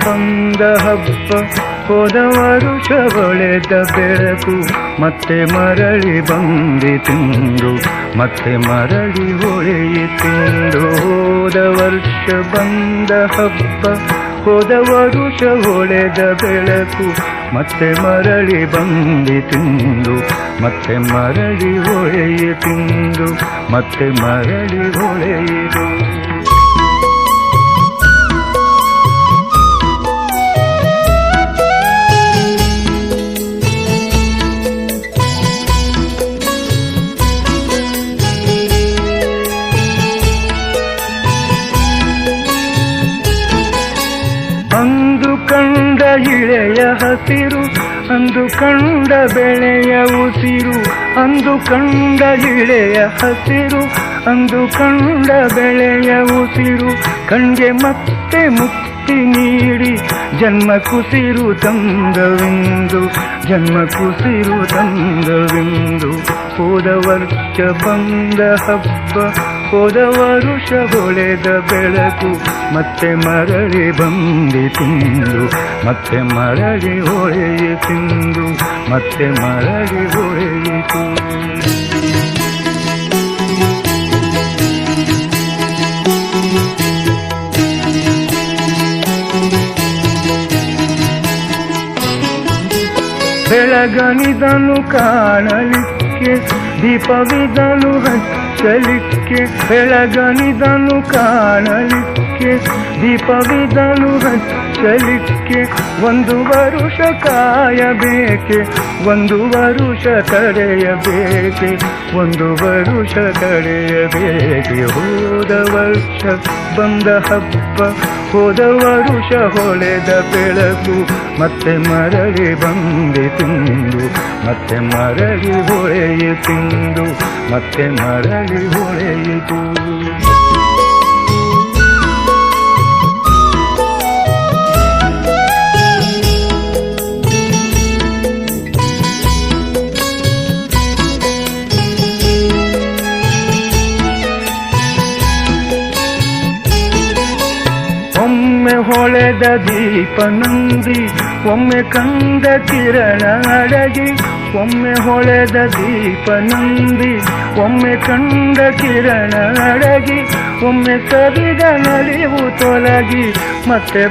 ಬಂದ ಹಬ್ಬ ಹೋದ ವರುಷ ಹೊಳೆದ ಬೆಳಕು ಮತ್ತೆ ಮರಳಿ ಬಂದಿತೆಂದು ಮತ್ತೆ ಮರಳಿ ಹೊಳೆಯಿತೆಂದು ಹೋದ ವರ್ಷ ಬಂದ ಹಬ್ಬ ಹೋದ ವರುಷ ಹೊಳೆದ ಬೆಳಕು ಮತ್ತೆ ಮರಳಿ ಬಂದಿತೆಂದು ಮತ್ತೆ ಮರಳಿ ಹೊಳೆಯಿತೆಂದು ಮತ್ತೆ ಮರಳಿ ಹೊಳೆಯಿತು. ಅಂದು ಕಂಡ ಇಳೆಯ ಹಸಿರು ಅಂದು ಕಂಡ ಬೆಳೆಯ ಉಸಿರು ಅಂದು ಕಂಡ ಇಳೆಯ ಹಸಿರು ಅಂದು ಕಂಡ ಬೆಳೆಯ ಉಸಿರು ಕಣ್ಗೆ ಮತ್ತೆ ಮುಕ್ತಿ ನೀಡಿ ಜನ್ಮ ಕುಸಿರು ತಂದವೆಂದು ಜನ್ಮ ಕುಸಿರು ತಂದವೆಂದು ಹೋದ ವರ್ಷ ಬಂದ ಹಬ್ಬ ಹೋದ ವರುಷ ಹೊಳೆದ ಬೆಳಕು ಮತ್ತೆ ಮರಳಿ ಬಂದಿತೆಂದು ಮತ್ತೆ ಮರಳಿ ಹೊಳೆಯಿತೆಂದು ಮತ್ತೆ ಮರಳಿ ಹೊಳೆಯಿತು. ಬೆಳಗನಿದನು ಕಾಣಲಿಕ್ಕೆ ದೀಪವಿದನು ಹಚ್ಚಲಿಕ್ಕೆ ಬೆಳಗನಿದನು ಕಾಣಲಿಕ್ಕೆ ದೀಪವಿದನು ಹಚ್ಚಲಿಕ್ಕೆ ಒಂದು ವರುಷ ಕಾಯಬೇಕೆ ಒಂದು ವರುಷ ತಡೆಯಬೇಕೆ ಒಂದು ವರುಷ ತಡೆಯಬೇಕೆ ಹೋದ ವರ್ಷ ಬಂದ ಹಬ್ಬ ಹೋದ ವರುಷ ಹೊಳೆದ ಬೆಳಕು ಮತ್ತೆ ಮರಳಿ ಬಂದಿತೆಂದು ಮತ್ತೆ ಮರಳಿ ಹೊಳೆಯಿತೆಂದು ಮತ್ತೆ ಮರಳಿ ಹೊಳೆಯಿತು. ಒಮ್ಮೆ ಹೊಳೆದ ದೀಪ ನಂದಿ ಒಮ್ಮೆ ಕಂದ ಕಿರಣ ಅಡಗಿ ಒಮ್ಮೆ ಹೊಳೆದ ದೀಪ ನಂದಿ ಒಮ್ಮೆ ಕಂದ ಕಿರಣ ಅಡಗಿ ಒಮ್ಮೆ ಸರಿದ ನಲಿವು ತೊಲಗಿ ಮತ್ತೆ